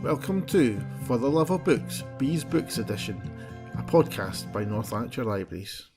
Welcome to For the Love of Books, Bees Books Edition, a podcast by North Lanarkshire Libraries.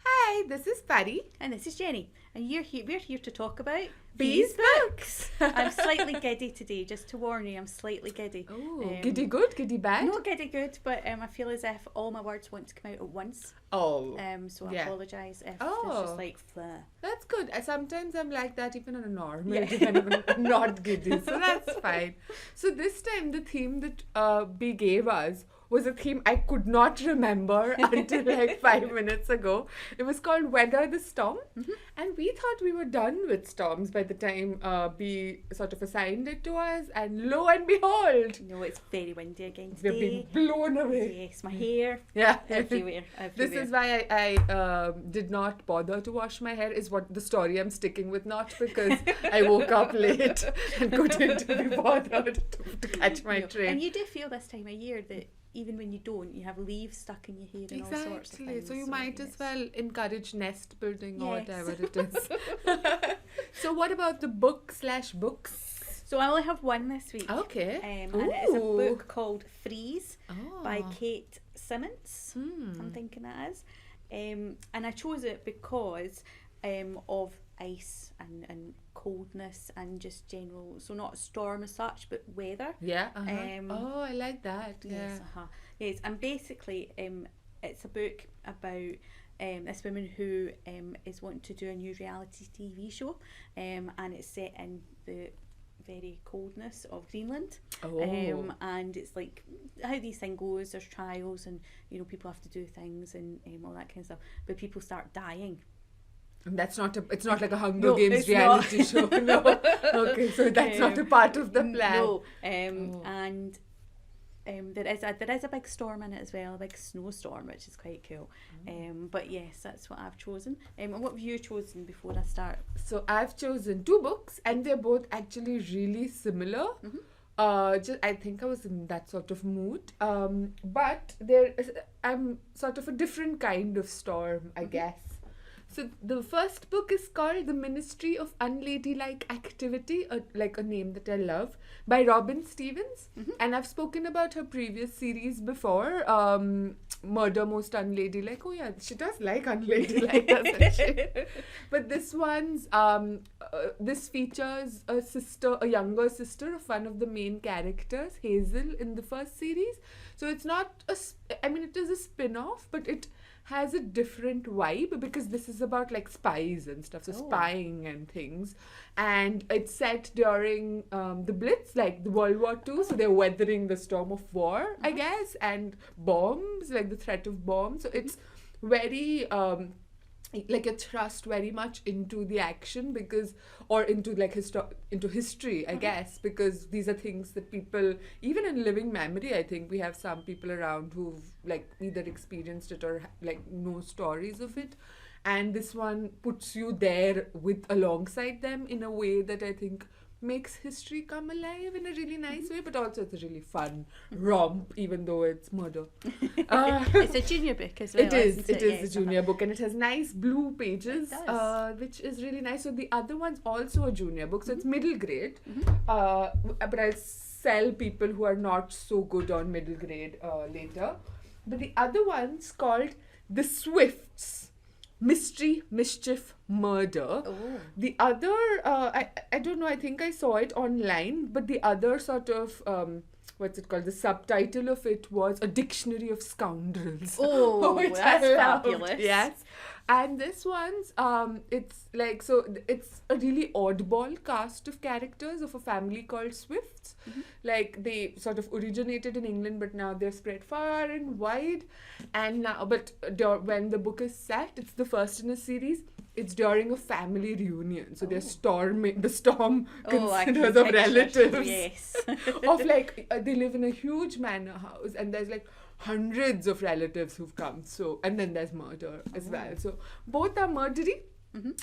Hi, this is Pari. And this is Jenny. And we're here to talk about Bees Books. I'm slightly giddy today, just to warn you, I'm slightly giddy. Oh, giddy good, giddy bad? Not giddy good, but I feel as if all my words want to come out at once. Oh. So I yeah. apologise if there's just like flair. That's good. Sometimes I'm like that even on a normal day when I'm not giddy, so that's fine. So this time the theme that B gave us was a theme I could not remember until like 5 minutes ago. It was called Weather the Storm. Mm-hmm. And we thought we were done with storms by the time B sort of assigned it to us. And lo and behold. No, it's very windy again today. We've been blown away. Yes, my hair. Yeah. Everywhere. This is why I did not bother to wash my hair, is what the story I'm sticking with, not because I woke up late and couldn't be bothered to catch my train. And you do feel this time of year that even when you don't, you have leaves stuck in your hair and all sorts of things. So you might as well encourage nest building or Yes. whatever it is. So what about the books? So I only have one this week. Okay. And it is a book called Freeze by Oh. Kate Simmons. I'm thinking that is. And I chose it because of ice and coldness and just general, so not storm as such, but weather. Yeah. I like that. Yes, yes. And basically, it's a book about this woman who is wanting to do a new reality TV show, and it's set in the very coldness of Greenland. And it's like how these things goes. There's trials, and people have to do things and all that kind of stuff. But people start dying. And it's not like a Hunger Games it's reality not. show. No. Okay, so that's not a part of the plan. No. And there is a big storm in it as well, a big snowstorm, which is quite cool. But yes, that's what I've chosen. And what have you chosen before I start? So I've chosen 2 books, and they're both actually really similar. I think I was in that sort of mood. But I'm sort of a different kind of storm, I guess. So the first book is called The Ministry of Unladylike Activity, like a name that I love, by Robin Stevens. And I've spoken about her previous series before, Murder Most Unladylike. Oh yeah, she does like unladylike, doesn't she? But this one's, this features a younger sister of one of the main characters, Hazel, in the first series. So it's not it is a spin-off, but it has a different vibe because this is about like spies and stuff, so spying and things, and it's set during the Blitz, like the World War II, so they're weathering the storm of war, I guess, and bombs, like the threat of bombs. So it's very like a thrust very much into the action or into like into history, I guess, because these are things that people, even in living memory, I think we have some people around who've like either experienced it or like know stories of it, and this one puts you there alongside them in a way that I think makes history come alive in a really nice way, but also it's a really fun romp, even though it's murder. It's a junior book as well. It is a junior book, and it has nice blue pages, which is really nice. So the other one's also a junior book, so it's middle grade, but I'll sell people who are not so good on middle grade later. But the other one's called The Swifts, Mystery, Mischief, Murder. The other, I don't know, I think I saw it online, but the other sort of, what's it called? The subtitle of it was A Dictionary of Scoundrels. Which that's fabulous. Yes. And this one's, it's like, so it's a really oddball cast of characters of a family called Swifts. Like they sort of originated in England, but now they're spread far and wide. And now, but when the book is set, it's the first in a series. It's during a family reunion, so they're storming. The storm consists of relatives. Yes. Of like they live in a huge manor house, and there's like hundreds of relatives who've come. So, and then there's murder as well. So both are murdery.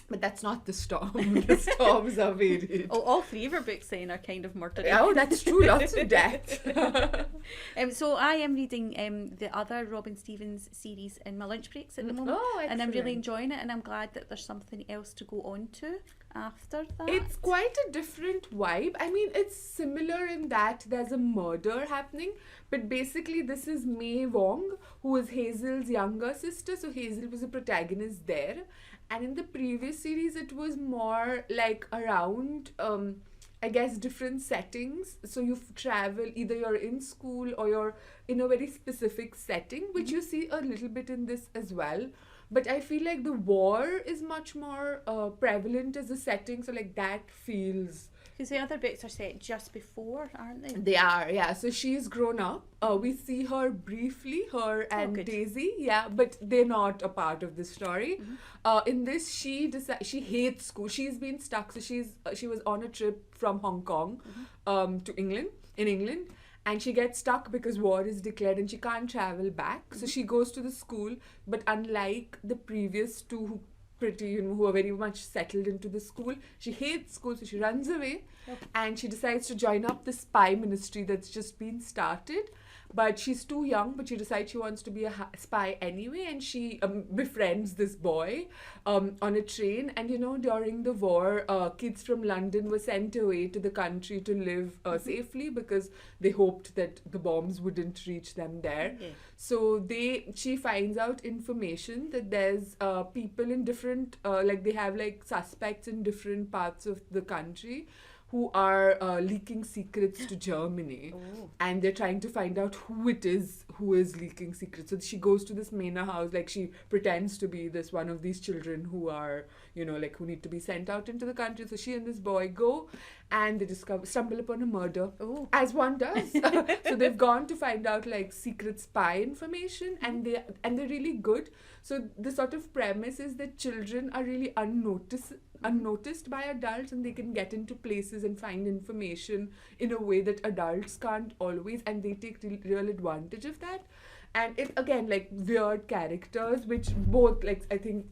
But that's not the storm. The storms are varied. Oh, all three of our books then are kind of murdery. Oh, that's true. Lots of death. So I am reading the other Robin Stevens series in my lunch breaks at the moment. Oh, and I'm really excellent. enjoying it, and I'm glad that there's something else to go on to after that. It's quite a different vibe. I mean, it's similar in that there's a murder happening, but basically this is May Wong, who is Hazel's younger sister. So Hazel was a protagonist there. And in the previous series, it was more like around, I guess, different settings. So you travel, either you're in school or you're in a very specific setting, which you see a little bit in this as well. But I feel like the war is much more prevalent as a setting. So like that feels... Because the other books are set just before, aren't they? They are, yeah. So she's grown up. We see her briefly, her and good. Daisy, yeah, but they're not a part of the story. In this, she hates school. She's been stuck. So she was on a trip from Hong Kong to England, and she gets stuck because war is declared and she can't travel back. So she goes to the school, but unlike the previous two who are very much settled into the school, she hates school, so she runs away and she decides to join up the spy ministry that's just been started. But she's too young, but she decides she wants to be a spy anyway, and she befriends this boy on a train. And during the war, kids from London were sent away to the country to live safely because they hoped that the bombs wouldn't reach them there. Yeah. So she finds out information that there's people in different, they have like suspects in different parts of the country who are leaking secrets to Germany. Oh. And they're trying to find out who it is who is leaking secrets. So she goes to this manor house, like she pretends to be this one of these children who are, who need to be sent out into the country. So she and this boy go and they stumble upon a murder. Oh. As one does. So they've gone to find out like secret spy information, and they're really good. So the sort of premise is that children are really unnoticed by adults, and they can get into places and find information in a way that adults can't always, and they take real advantage of that. And it again, like weird characters, which both, like, I think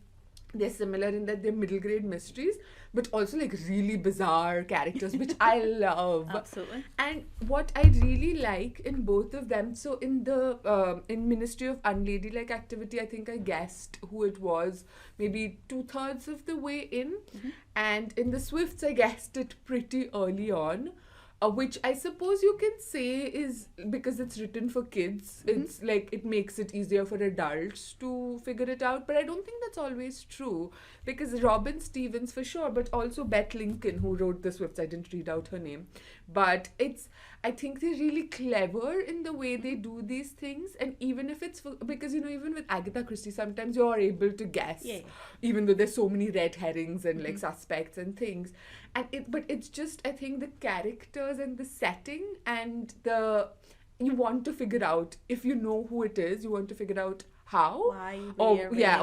they're similar in that they're middle grade mysteries, but also like really bizarre characters, which I love. Absolutely. And what I really like in both of them, so in the in Ministry of Unladylike Activity, I think I guessed who it was maybe 2/3 of the way in, and in the Swifts I guessed it pretty early on. Which I suppose you can say is because it's written for kids. It's like it makes it easier for adults to figure it out. But I don't think that's always true, because Robin Stevens for sure, but also Beth Lincoln, who wrote the Swifts, I didn't read out her name. But I think they're really clever in the way they do these things. And even if it's because even with Agatha Christie, sometimes you're able to guess, even though there's so many red herrings and like suspects and things. But it's just, I think the characters and the setting and you want to figure out, if you know who it is, you want to figure out how, why,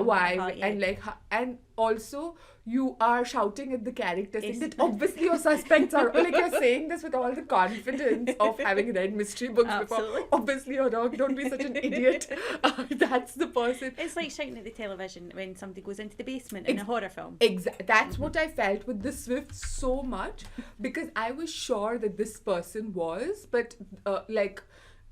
why, and like, and also you are shouting at the characters saying that obviously your suspects are, like you're saying this with all the confidence of having read mystery books before. Obviously you're wrong, don't be such an idiot. That's the person. It's like shouting at the television when somebody goes into the basement in a horror film. Exactly. That's what I felt with the Swift so much, because I was sure that this person was, but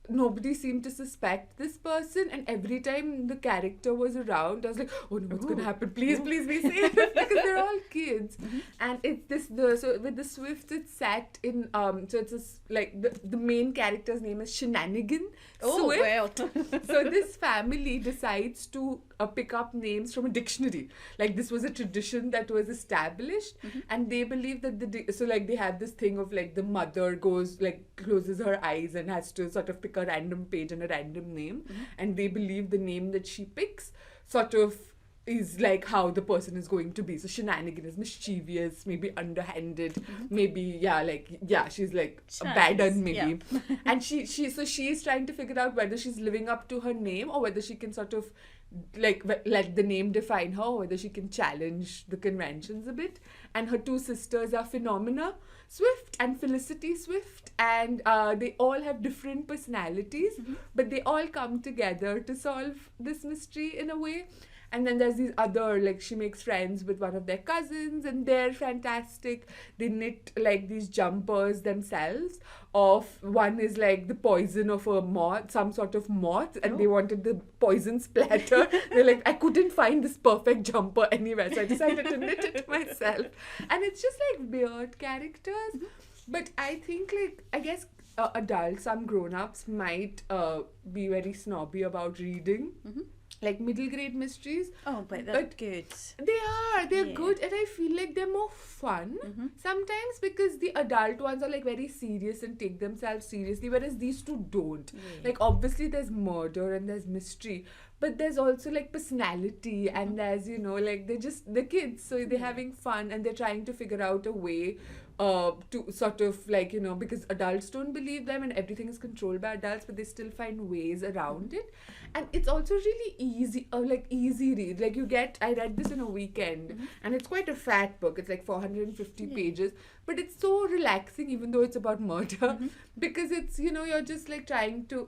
nobody seemed to suspect this person, and every time the character was around, I was like, oh no, what's gonna happen? Please be safe, because they're all kids. And it's so with the Swift, it's set in so it's the main character's name is Shenanigan Swift. Well. So this family decides to pick up names from a dictionary. Like, this was a tradition that was established, and they believe that they have this thing of like the mother closes her eyes and has to sort of pick a random page and a random name, and they believe the name that she picks sort of is like how the person is going to be. So Shenanigan is mischievous, maybe underhanded, maybe she's like a bad un maybe. And she's trying to figure out whether she's living up to her name, or whether she can sort of like let the name define her, or whether she can challenge the conventions a bit. And her two sisters are Phenomena Swift and Felicity Swift, and they all have different personalities, but they all come together to solve this mystery in a way. And then there's these other, like, she makes friends with one of their cousins, and they're fantastic. They knit like these jumpers themselves. One is like the poison of a moth, some sort of moth, and they wanted the poison splatter. They're like, I couldn't find this perfect jumper anywhere, so I decided to knit it myself. And it's just like weird characters. But I think, like, I guess adults, some grown-ups might be very snobby about reading. Like middle grade mysteries. Oh, but they're good. They're good, and I feel like they're more fun sometimes, because the adult ones are like very serious and take themselves seriously, whereas these two don't. Like, obviously there's murder and there's mystery, but there's also like personality, and there's, you know, like they're kids, so they're having fun, and they're trying to figure out a way to sort of, like, you know, because adults don't believe them and everything is controlled by adults, but they still find ways around it. And it's also really easy, easy read. Like, I read this in a weekend, and it's quite a fat book. It's like 450 pages, but it's so relaxing, even though it's about murder, because it's, you know, you're just like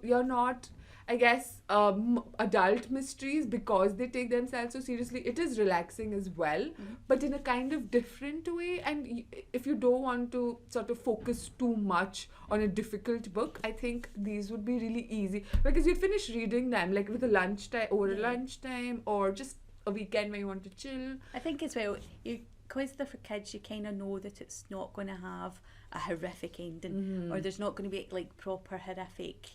you're not, I guess, adult mysteries, because they take themselves so seriously. It is relaxing as well, but in a kind of different way. And if you don't want to sort of focus too much on a difficult book, I think these would be really easy, because you finish reading them like with a lunchtime, or just a weekend when you want to chill. I think as well, because they're for kids, you kind of know that it's not going to have a horrific ending, or there's not going to be like proper horrific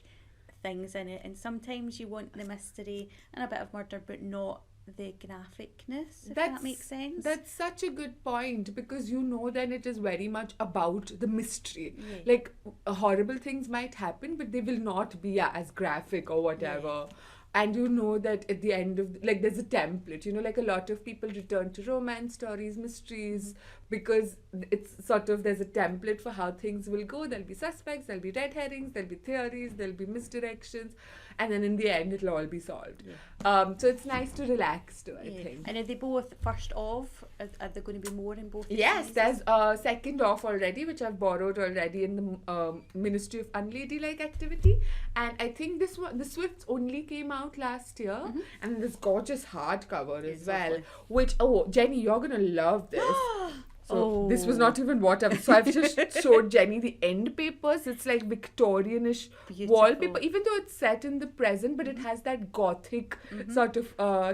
things in it, and sometimes you want the mystery and a bit of murder, but not the graphicness, if that makes sense. That's such a good point, because you know then it is very much about the mystery. Like, horrible things might happen, but they will not be as graphic or whatever. And you know that at the end of, like, there's a template, you know, like a lot of people return to romance stories, mysteries, because it's sort of, there's a template for how things will go. There'll be suspects, there'll be red herrings, there'll be theories, there'll be misdirections, and then in the end it'll all be solved. So it's nice to relax too, I think. And are they both first off? Are there going to be more in both? Yes, there's a second off already, which I've borrowed already in the Ministry of Unladylike Activity, and I think the Swifts only came out last year, and this gorgeous hardcover as well. Lovely. Which, Jenny, you're gonna love this. So this was not even what I've just showed Jenny the end papers. It's like Victorianish wallpaper, even though it's set in the present, but it has that gothic sort of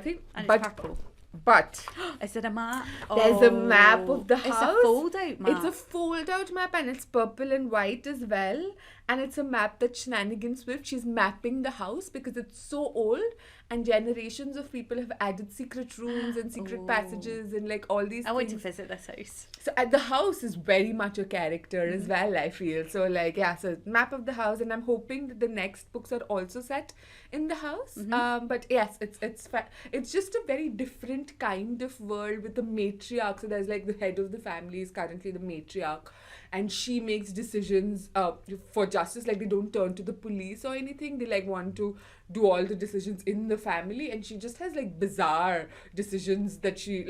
thing. And it's purple. But is there a map? There's a map of the house. It's a fold-out map. It's a fold-out map, and it's purple and white as well. And it's a map that Shenanigan Swift, she's mapping the house because it's so old, and generations of people have added secret rooms and secret passages and like all these I want to visit this house. So the house is very much a character as well, I feel. So like, so map of the house, and I'm hoping that the next books are also set in the house. But yes, it's just a very different kind of world with the matriarch. So there's like the head of the family is currently the matriarch, and she makes decisions for justice. Like, they don't turn to the police or anything. They like want to do all the decisions in the family, and she just has like bizarre decisions that she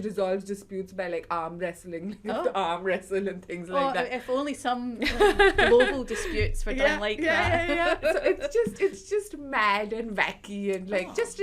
resolves disputes by like arm wrestling, you have to arm wrestle and things like that. If only some global disputes were done like that. So it's just mad and wacky and like just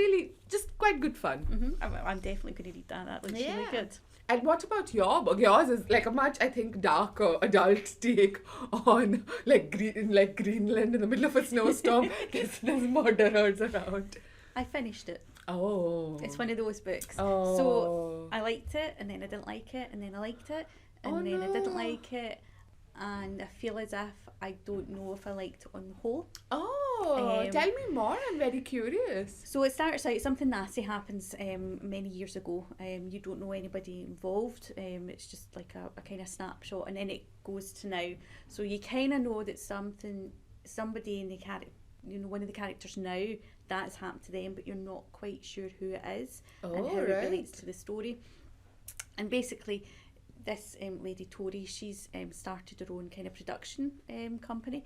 quite good fun. I'm definitely going to read that. That looks really good. And what about your book? Yours is like a much, I think, darker adult take on like Greenland in the middle of a snowstorm. There's murderers around. I finished it. Oh. It's one of those books. Oh. So I liked it, and then I didn't like it, and then I liked it, and then I didn't like it, and I feel as if I don't know if I liked it on the whole. Tell me more, I'm very curious. So it starts out, something nasty happens many years ago. You don't know anybody involved. It's just like a kind of snapshot, and then it goes to now. So you kind of know that somebody in the character, one of the characters now, that's happened to them, but you're not quite sure who it is and how it relates to the story. And basically, this lady Tori, she's started her own kind of production company,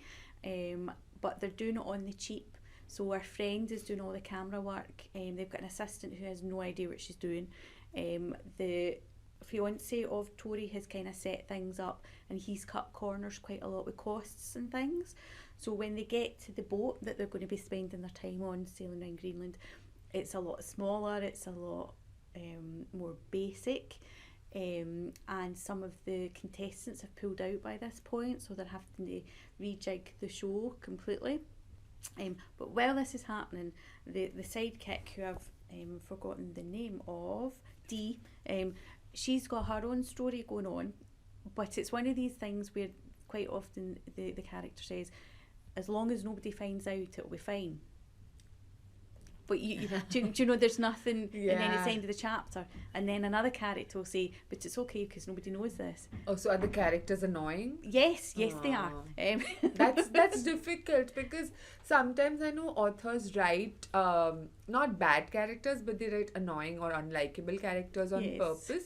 but they're doing it on the cheap. So our friend is doing all the camera work. They've got an assistant who has no idea what she's doing. The fiance of Tori has kind of set things up, and he's cut corners quite a lot with costs and things. So when they get to the boat that they're going to be spending their time on sailing around Greenland, it's a lot smaller, it's a lot more basic, and some of the contestants have pulled out by this point, so they're having to rejig the show completely. But while this is happening, the sidekick, who I've forgotten the name of, Dee, she's got her own story going on, but it's one of these things where quite often the character says, as long as nobody finds out, it'll be fine. But do you know, there's nothing, and then it's the end of the chapter, and then another character will say, but it's okay because nobody knows this. Oh, so are the characters annoying? Yes, they are. That's difficult, because sometimes I know authors write not bad characters, but they write annoying or unlikable characters on purpose.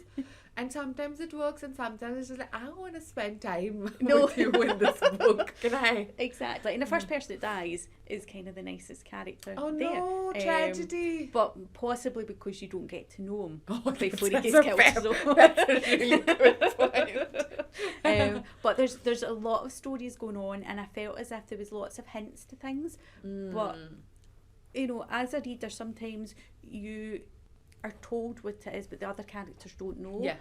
And sometimes it works, and sometimes it's just like, I don't want to spend time with you in this book. Can I? Exactly. And the first person that dies is kind of the nicest character Oh there. no, tragedy. But possibly because you don't get to know him before he that's gets killed. So. That's a really good point. But there's a lot of stories going on, and I felt as if there was lots of hints to things. But, you know, as a reader, sometimes you are told what it is, but the other characters don't know. Yeah.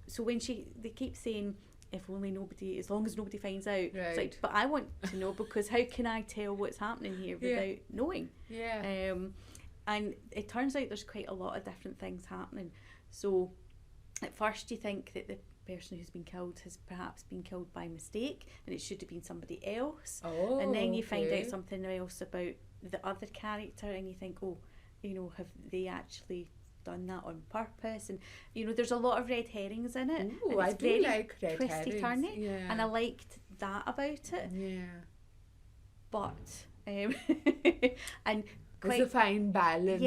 So when they keep saying, if only nobody, as long as nobody finds out. Right. It's like, but I want to know, because how can I tell what's happening here without knowing? Yeah. And it turns out there's quite a lot of different things happening. So at first you think that the person who's been killed has perhaps been killed by mistake, and it should have been somebody else. Oh, and then you find out something else about the other character, and you think, oh, you know, have they actually done that on purpose? And you know, there's a lot of red herrings in it. Ooh, I do like red twisty herrings. turny, Yeah. and I liked that about it. Yeah. But and There's a fine balance.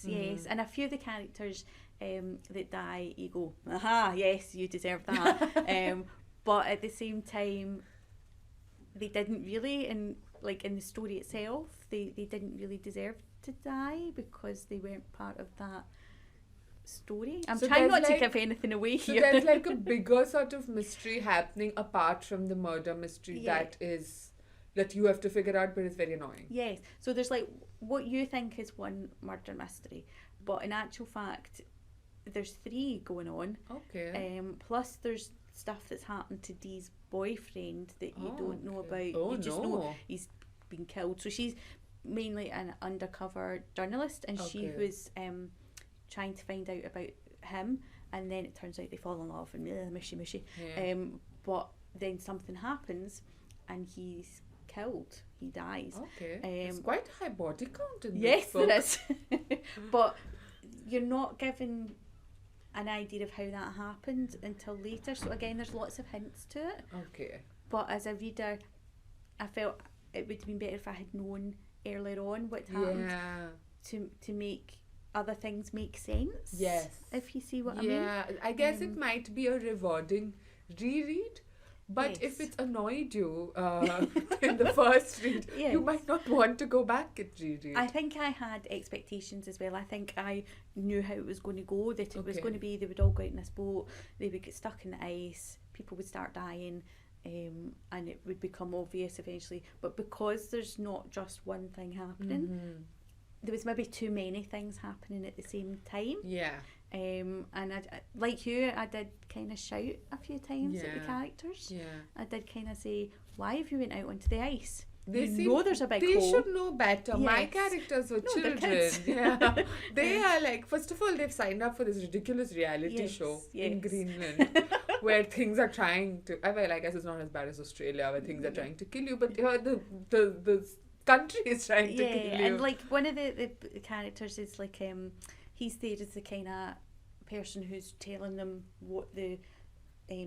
yes, and a few of the characters that die, you go, aha, yes, you deserve that. But at the same time, they didn't really, and like in the story itself, they didn't really deserve to die because they weren't part of that story. I'm So trying there's not to like- give anything away So here. there's like a bigger sort of mystery happening apart from the murder mystery that you have to figure out, but it's very annoying. Yes, so there's like what you think is one murder mystery, but in actual fact, there's 3 going on. Okay. Plus there's stuff that's happened to Dee's boyfriend that you don't know about. Oh, you just no. know he's been killed. So she's mainly an undercover journalist, and she Okay. was trying to find out about him, and then it turns out they fall in love and mushy. Yeah. But then something happens, and he's killed. He dies. Okay. It's quite a high body count in Yes, this book. there is. But you're not given an idea of how that happened until later. So again, there's lots of hints to it. Okay. But as a reader, I felt it would have been better if I had known earlier on what happened to make other things make sense. Yes. If you see what I mean. Yeah, I guess it might be a rewarding reread. But if Yes. it's annoyed you in the first read, you Yes. might not want to go back and reread. I think I had expectations as well. I think I knew how it was going to go, that it was Okay. going to be they would all go out in this boat, they would get stuck in the ice, people would start dying, and it would become obvious eventually. But because there's not just one thing happening, there was maybe too many things happening at the same time. Yeah. And I, like you, I did kind of shout a few times at the Yeah. characters. Yeah. I did kind of say, why have you went out onto the ice? They You know there's a big They hole. should know better. My Yes. characters were No, they're children. kids. Yeah. They are like, first of all, they've signed up for this ridiculous reality Yes, show in yes. Greenland where things are trying to, well, I guess it's not as bad as Australia where things are trying to kill you, but the country is trying to kill you. And like one of the characters is like he's there as the kind of person who's telling them what the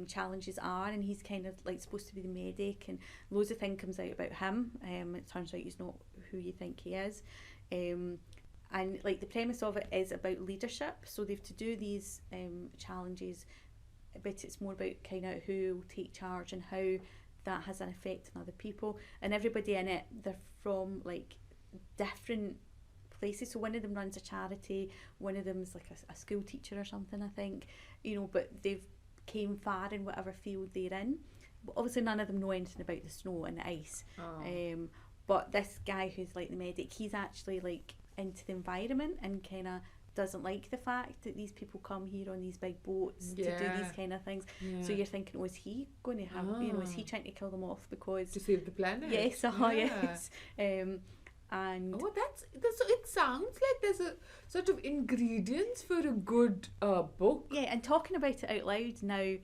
challenges are, and he's kind of like supposed to be the medic, and loads of things comes out about him. It turns out he's not who you think he is, and like the premise of it is about leadership. So they have to do these challenges, but it's more about kind of who will take charge and how that has an effect on other people. And everybody in it, they're from like different places. So one of them runs a charity, one of them is like a school teacher or something, I think, you know, but they've came far in whatever field they're in. But obviously none of them know anything about the snow and the ice. Oh. But this guy who's like the medic, he's actually like into the environment and kind of doesn't like the fact that these people come here on these big boats to do these kind of things. So you're thinking, is he going to have, is he trying to kill them off because... to save the planet? Yes, yes. And... that's so it sounds like there's a sort of ingredients for a good book. Yeah, and talking about it out loud now,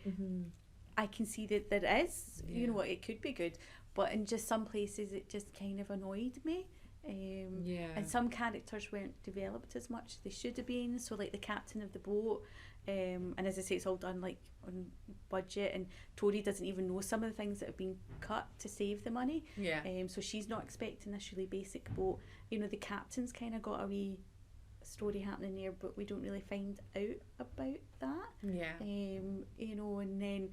I can see that there is, it could be good, but in just some places it just kind of annoyed me. And some characters weren't developed as much as they should have been. So like the captain of the boat, and as I say, it's all done like on budget, and Tori doesn't even know some of the things that have been cut to save the money. So she's not expecting this really basic boat. The captain's kind of got a wee story happening there, but we don't really find out about that. And then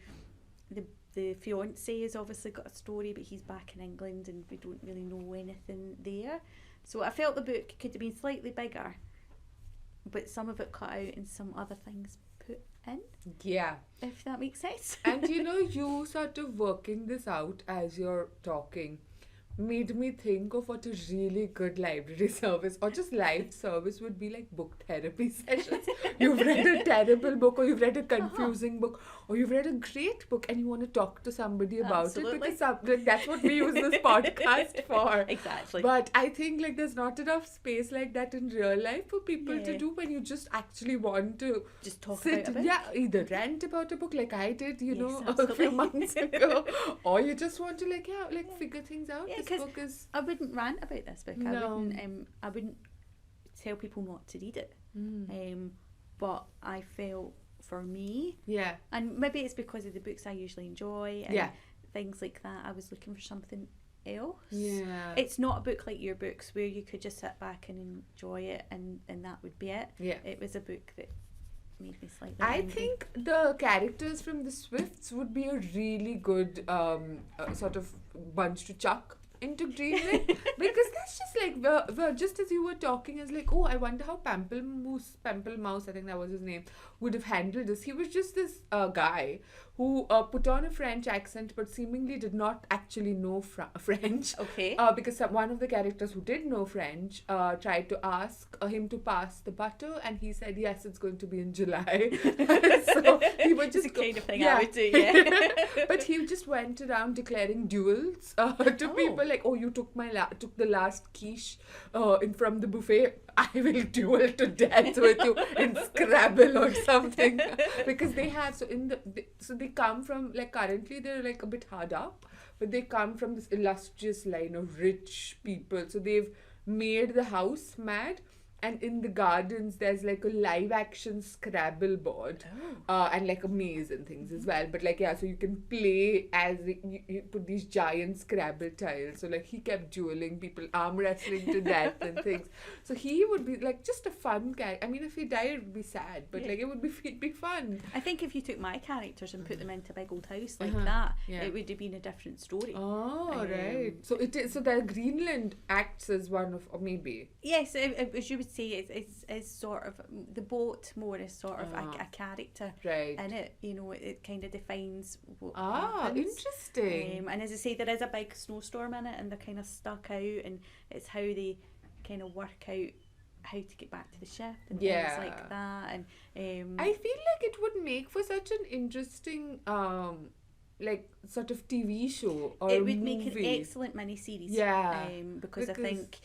the fiance has obviously got a story, but he's back in England and we don't really know anything there. So I felt the book could have been slightly bigger, but some of it cut out and some other things put in. Yeah. If that makes sense. And you sort of working this out as you're talking made me think of what a really good library service or just live service would be, like book therapy sessions. You've read a terrible book, or you've read a confusing book, or you've read a great book and you want to talk to somebody about it, because that's what we use this podcast for. Exactly. But I think like there's not enough space like that in real life for people to do when you just actually want to just talk about a book. Yeah, either rant about a book like I did, a absolutely. few months ago, or you just want to figure things out. Yeah, this book is... I wouldn't rant about this book. No. I wouldn't tell people not to read it. But I felt for me, and maybe it's because of the books I usually enjoy and things like that, I was looking for something else. It's not a book like your books where you could just sit back and enjoy it and that would be it. It was a book that made me slightly angry. think the characters from the Swifts would be a really good sort of bunch to chuck into Greenland, because that's just like just as you were talking, I was like, I wonder how Pamplemousse, I think that was his name, would have handled this. He was just this guy who put on a French accent but seemingly did not actually know French. Okay. Because one of the characters who did know French tried to ask him to pass the butter, and he said, yes, it's going to be in July. So he would just the kind of thing I would do, But he just went around declaring duels to people, like, you took took the last quiche from the buffet, I will duel to death with you in Scrabble or something. Because they have, so they come from, like, currently they're like a bit hard up, but they come from this illustrious line of rich people. So they've made the house mad, and in the gardens there's like a live action Scrabble board and like a maze and things as well. But like, so you can play as you put these giant Scrabble tiles. So like he kept dueling people, arm wrestling to death and things. So he would be like just a fun guy. I mean, if he died it would be sad, but like it'd be fun. I think if you took my characters and put them into a big old house like that, it would have been a different story. Right. So it is. So the Greenland acts as one of, or maybe. Yes, as you would say, it's sort of the boat more is sort of a character in it. It kind of defines what happens. Interesting. And as I say, there is a big snowstorm in it, and they're kind of stuck out, and it's how they kind of work out how to get back to the ship and things like that. And I feel like it would make for such an interesting like sort of TV show or it would movie. make an excellent mini-series. Because I think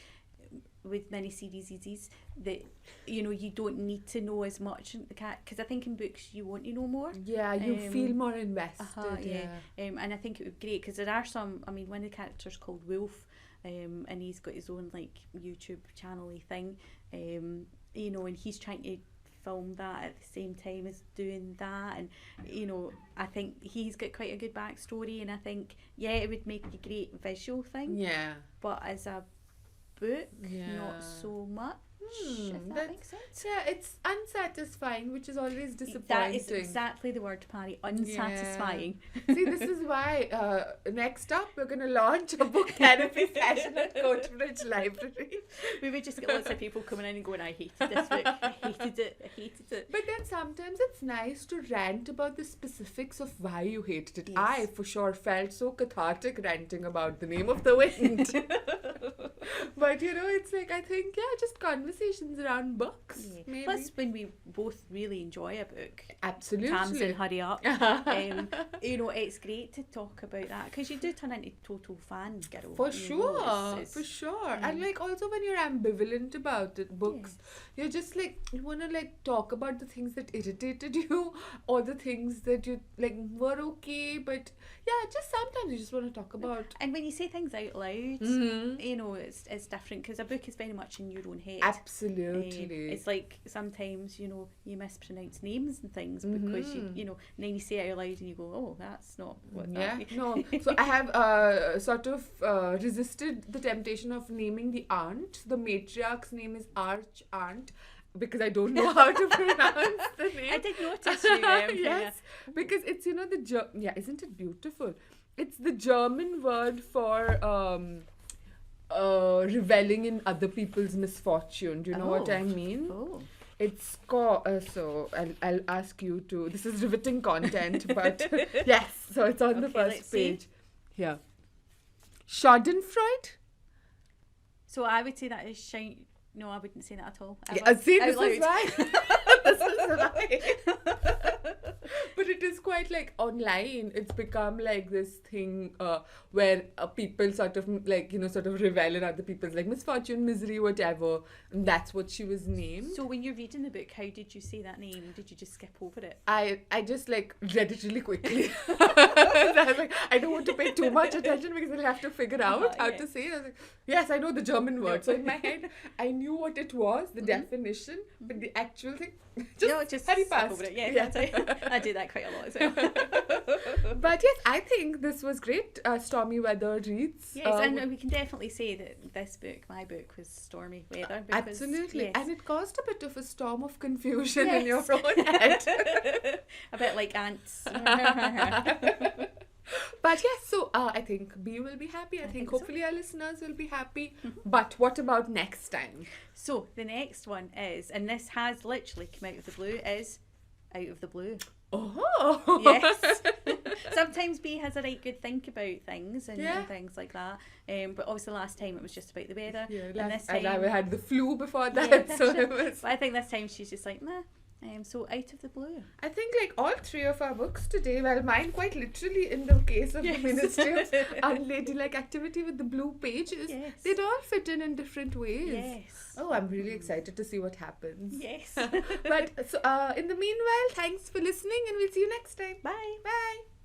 with mini-series that you don't need to know as much in the because I think in books you want to know more. You feel more invested. And I think it would be great because there are some, I mean, one of the characters called Wolf, and he's got his own like YouTube channel-y thing, and he's trying to film that at the same time as doing that, and I think he's got quite a good backstory, and I think it would make a great visual thing, but as a book not so much, if that makes sense. It's unsatisfying, which is always disappointing. That is exactly the word, Pari. Unsatisfying. See, this is why next up we're going to launch a book therapy session at Coatbridge Library. We would just get lots of people coming in and going, I hated this book, I hated it. But then sometimes it's nice to rant about the specifics of why you hated it. Yes. I for sure felt so cathartic ranting about The Name of the Wind. But it's like, I think, just conversations around books. Yeah. Maybe. Plus, when we both really enjoy a book, Absolutely. Tamsin, hurry up. It's great to talk about that because you do turn into total fan girl. For sure. And like also when you're ambivalent about it, books, you're just like, you want to like talk about the things that irritated you or the things that you like were okay, but just sometimes you just want to talk about. And when you say things out loud, it's different because a book is very much in your own head. Absolutely. It's like sometimes, you mispronounce names and things because and then you say it out loud and you go, oh, that's not what that means. No. So I have sort of resisted the temptation of naming the aunt. The matriarch's name is Arch Aunt, because I don't know how to pronounce the name. I did notice you. Yes, because it's isn't it beautiful? It's the German word for reveling in other people's misfortune. Do you know what I mean? Oh. It's called, so I'll ask you to, this is riveting content, but yes, so it's on the first page. Yeah. Schadenfreude? So I would say that is shine. No, I wouldn't say that at all. See, this is why. This is why. But it is quite like online, it's become like this thing where people sort of like, sort of revel in other people's like misfortune, misery, whatever. And that's what she was named. So when you're reading the book, how did you say that name? Did you just skip over it? I just like read it really quickly. I was like, I don't want to pay too much attention because I'll have to figure out how to say it. I was like, yes, I know the German word. So in my head, I knew what it was, the definition, but the actual thing, just hurry past. Over it. Yeah. I do that quite a lot as well. But yes, I think this was great. Stormy weather reads. Yes, and we can definitely say that this book, my book, was stormy weather. Because, absolutely. Yes. And it caused a bit of a storm of confusion in your own head. A bit like ants. But yes, so I think B will be happy. I think hopefully our listeners will be happy. But what about next time? So the next one is, and this has literally come out of the blue, is Out of the Blue. Oh! Yes. Sometimes B has a right good think about things and things like that. But obviously last time it was just about the weather. Yeah, and this time, and I had the flu before that. So it was... But I think this time she's just like, nah. So Out of the Blue. I think like all three of our books today, well, mine quite literally in the case of the Ministry of Unladylike Activity with the blue pages, they'd all fit in different ways. Yes. Oh, I'm really excited to see what happens. Yes. But so, in the meanwhile, thanks for listening and we'll see you next time. Bye. Bye.